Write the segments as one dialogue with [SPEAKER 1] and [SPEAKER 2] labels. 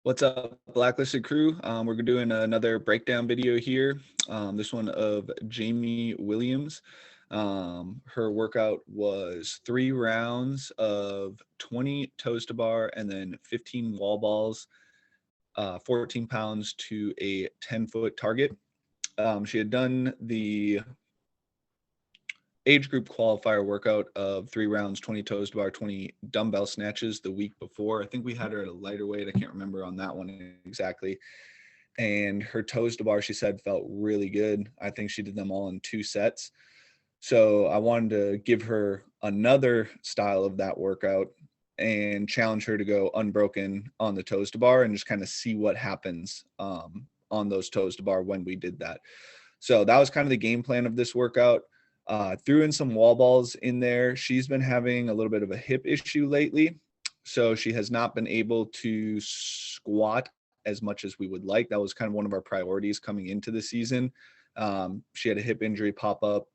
[SPEAKER 1] What's up, Blacklisted crew? We're doing another breakdown video here. This one of Jaime Williams. Her workout was 3 rounds of 20 toes to bar and then 15 wall balls, 14 pounds to a 10-foot target. She had done the age group qualifier workout of 3 rounds, 20 toes to bar, 20 dumbbell snatches the week before. I think we had her at a lighter weight. I can't remember on that one exactly. And her toes to bar, she said, felt really good. I think she did them all in 2 sets. So I wanted to give her another style of that workout and challenge her to go unbroken on the toes to bar and just kind of see what happens on those toes to bar when we did that. So that was kind of the game plan of this workout. Threw in some wall balls in there. She's been having a little bit of a hip issue lately, so she has not been able to squat as much as we would like. That was kind of one of our priorities coming into the season. She had a hip injury pop up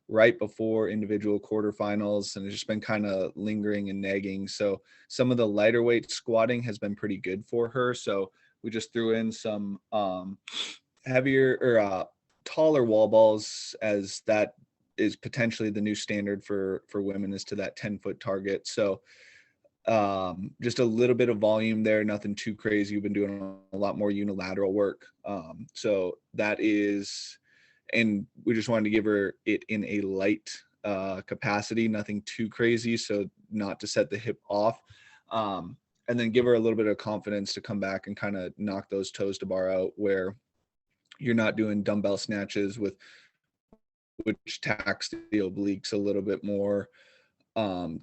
[SPEAKER 1] right before individual quarterfinals, and it's just been kind of lingering and nagging. So some of the lighter weight squatting has been pretty good for her. So we just threw in some heavier or taller wall balls, as that is potentially the new standard for women, is to that 10-foot target. So just a little bit of volume there, nothing too crazy. We've been doing a lot more unilateral work. So that is, and we just wanted to give her it in a light capacity, nothing too crazy, so not to set the hip off. And then give her a little bit of confidence to come back and kind of knock those toes to bar out, where you're not doing dumbbell snatches which tax the obliques a little bit more,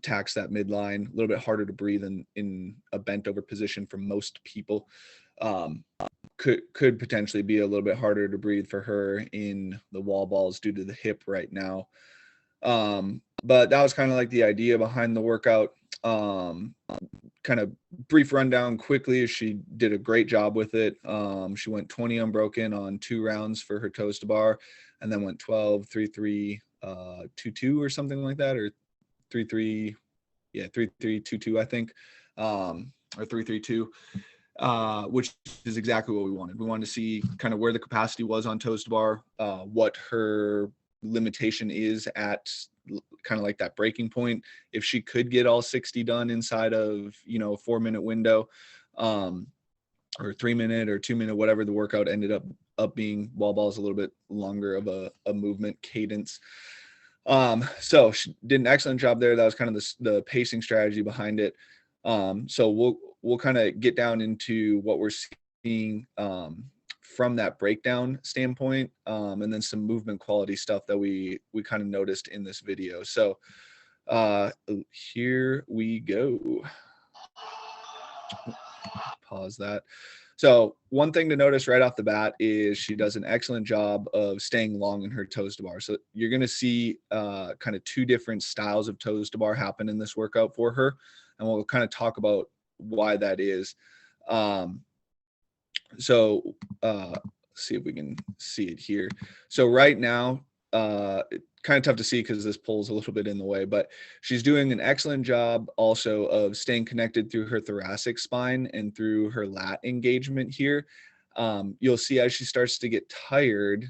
[SPEAKER 1] tax that midline, a little bit harder to breathe in a bent over position for most people. Could potentially be a little bit harder to breathe for her in the wall balls due to the hip right now. But that was kind of like the idea behind the workout. Kind of brief rundown quickly. She did a great job with it. She went 20 unbroken on 2 rounds for her toes to bar, and then went 12, 3, 3, 2, 2 or something like that, or 3, 3, 3, 3, 2, 2, I think, or 3, 3, 2, which is exactly what we wanted. We wanted to see kind of where the capacity was on toes to bar, what her limitation is at kind of like that breaking point. If she could get all 60 done inside of, a 4-minute window, or 3-minute or 2-minute, whatever the workout ended up being. Wall ball is a little bit longer of a movement cadence. So she did an excellent job there. That was kind of the pacing strategy behind it. So we'll kind of get down into what we're seeing from that breakdown standpoint, and then some movement quality stuff that we kind of noticed in this video. So here we go. Pause that. So one thing to notice right off the bat is she does an excellent job of staying long in her toes to bar. So you're going to see kind of 2 different styles of toes to bar happen in this workout for her, and we'll kind of talk about why that is. So see if we can see it here. So right now, kind of tough to see because this pole's a little bit in the way, but she's doing an excellent job also of staying connected through her thoracic spine and through her lat engagement here. You'll see as she starts to get tired,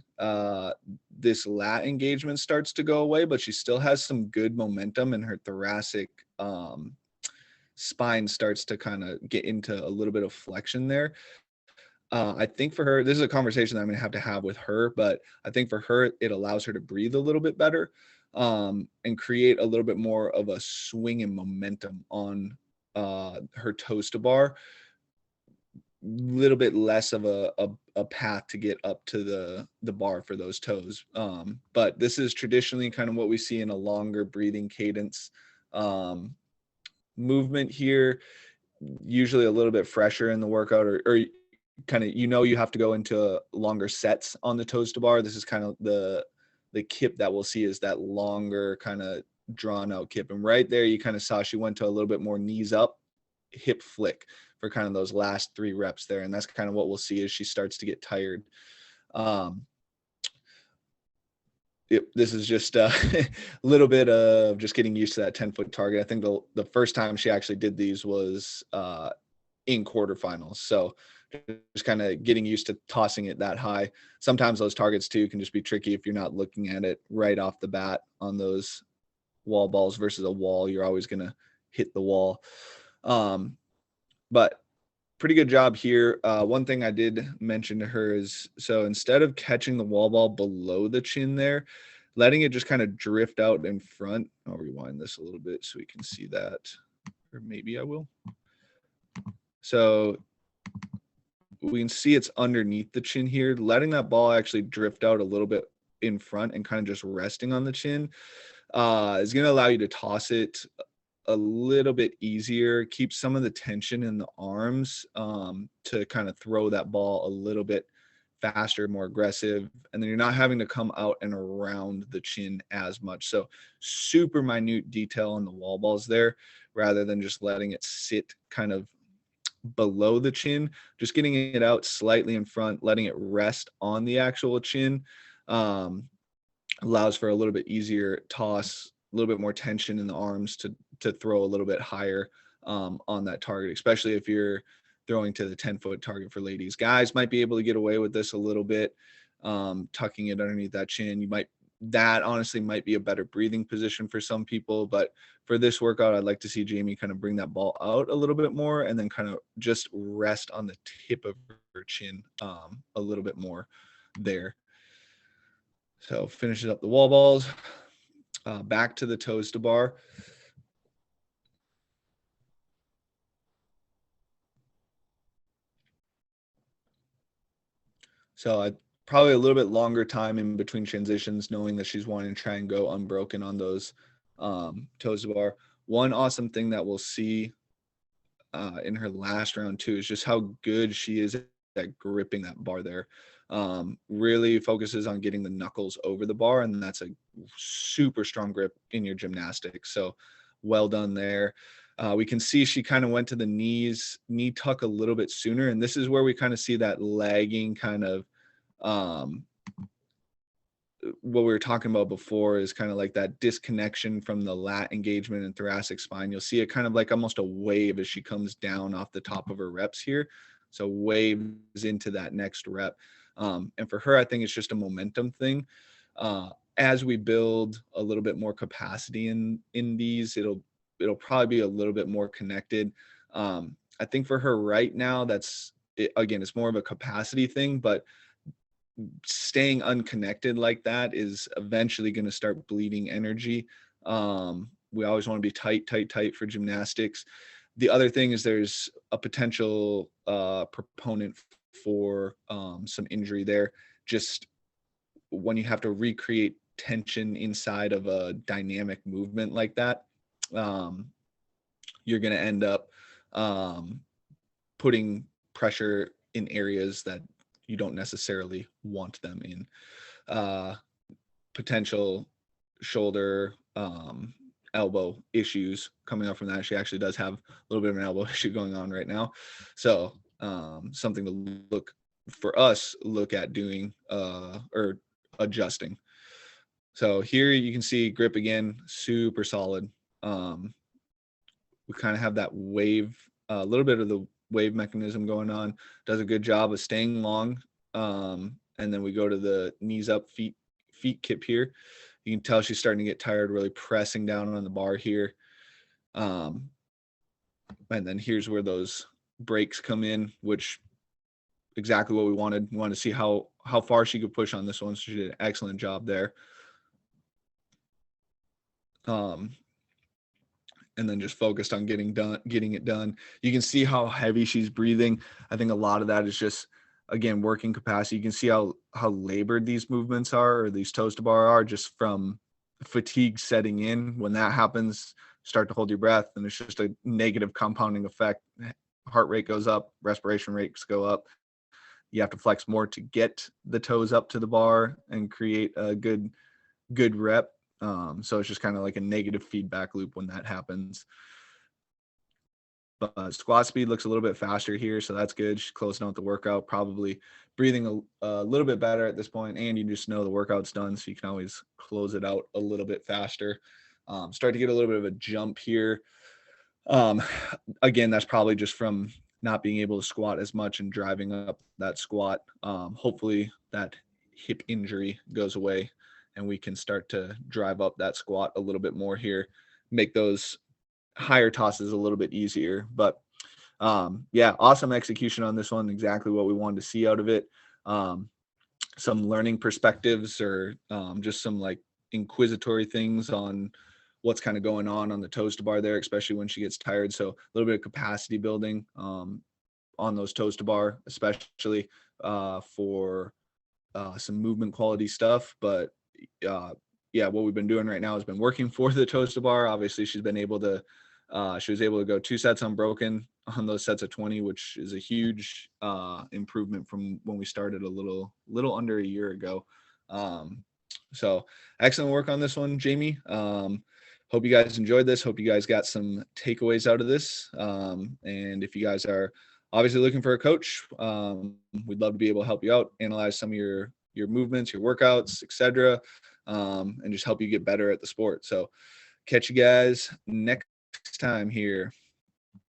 [SPEAKER 1] this lat engagement starts to go away, but she still has some good momentum, and her thoracic spine starts to kind of get into a little bit of flexion there. I think for her, this is a conversation that I'm going to have with her, but I think for her, it allows her to breathe a little bit better, and create a little bit more of a swing and momentum on her toes to bar. Little bit less of a path to get up to the bar for those toes. But this is traditionally kind of what we see in a longer breathing cadence movement here, usually a little bit fresher in the workout, or kind of, you have to go into longer sets on the toes to bar. This is kind of the kip that we'll see is that longer kind of drawn out kip. And right there, you kind of saw she went to a little bit more knees up, hip flick for kind of those last 3 reps there. And that's kind of what we'll see as she starts to get tired. This is just a little bit of just getting used to that 10-foot target. I think the first time she actually did these was in quarterfinals. So just kind of getting used to tossing it that high. Sometimes those targets too can just be tricky if you're not looking at it right off the bat on those wall balls versus a wall. You're always going to hit the wall. But pretty good job here. One thing I did mention to her is, so instead of catching the wall ball below the chin there, letting it just kind of drift out in front. I'll rewind this a little bit so we can see that, or maybe I will. So we can see it's underneath the chin here, letting that ball actually drift out a little bit in front and kind of just resting on the chin is going to allow you to toss it a little bit easier, keep some of the tension in the arms to kind of throw that ball a little bit faster, more aggressive, and then you're not having to come out and around the chin as much. So super minute detail on the wall balls there, rather than just letting it sit kind of below the chin, just getting it out slightly in front, letting it rest on the actual chin allows for a little bit easier toss, a little bit more tension in the arms to throw a little bit higher on that target, especially if you're throwing to the 10-foot target for ladies. Guys might be able to get away with this a little bit, tucking it underneath that chin. That honestly might be a better breathing position for some people, but for this workout, I'd like to see Jaime kind of bring that ball out a little bit more and then kind of just rest on the tip of her chin a little bit more there. So finishes up the wall balls, back to the toes to bar. So probably a little bit longer time in between transitions, knowing that she's wanting to try and go unbroken on those toes to bar. One awesome thing that we'll see in her last round too is just how good she is at gripping that bar there. Really focuses on getting the knuckles over the bar, and that's a super strong grip in your gymnastics. So well done there. We can see she kind of went to the knee tuck a little bit sooner, and this is where we kind of see that lagging kind of what we were talking about before is kind of like that disconnection from the lat engagement and thoracic spine. You'll see it kind of like almost a wave as she comes down off the top of her reps here. So waves into that next rep. And for her, I think it's just a momentum thing. As we build a little bit more capacity in these, it'll probably be a little bit more connected. I think for her right now, again, it's more of a capacity thing, but staying unconnected like that is eventually going to start bleeding energy. We always want to be tight for gymnastics. The other thing is there's a potential proponent for some injury there. Just when you have to recreate tension inside of a dynamic movement like that, you're going to end up putting pressure in areas that you don't necessarily want them in. Potential shoulder, elbow issues coming up from that. She actually does have a little bit of an elbow issue going on right now. So something to look at doing or adjusting. So here you can see grip again, super solid. We kind of have that wave, a little bit of the wave mechanism going on. Does a good job of staying long. And then we go to the knees up, feet kip here. You can tell she's starting to get tired, really pressing down on the bar here. And then here's where those breaks come in, which exactly what we wanted. We wanted to see how far she could push on this one. So she did an excellent job there. And then just focused on getting it done. You can see how heavy she's breathing. I think a lot of that is just, again, working capacity. You can see how labored these movements are, or these toes to bar are, just from fatigue setting in. When that happens, start to hold your breath, and it's just a negative compounding effect. Heart rate goes up, respiration rates go up. You have to flex more to get the toes up to the bar and create a good rep. So it's just kind of like a negative feedback loop when that happens. But squat speed looks a little bit faster here, so that's good. She's closing out the workout, probably breathing a little bit better at this point, and you just know the workout's done, so you can always close it out a little bit faster. Start to get a little bit of a jump here. Again, that's probably just from not being able to squat as much and driving up that squat. Hopefully that hip injury goes away and we can start to drive up that squat a little bit more here, make those higher tosses a little bit easier. But yeah, awesome execution on this one. Exactly what we wanted to see out of it. Some learning perspectives or just some like inquisitory things on what's kind of going on the toes to bar there, especially when she gets tired. So a little bit of capacity building on those toes to bar, especially for some movement quality stuff. But yeah, what we've been doing right now has been working for the toes to bar. Obviously, she was able to go 2 sets unbroken on those sets of 20, which is a huge improvement from when we started a little under a year ago. So excellent work on this one, Jamie. Hope you guys enjoyed this. Hope you guys got some takeaways out of this. And if you guys are obviously looking for a coach, we'd love to be able to help you out, analyze some of your movements, your workouts, etc., and just help you get better at the sport. So catch you guys next time here.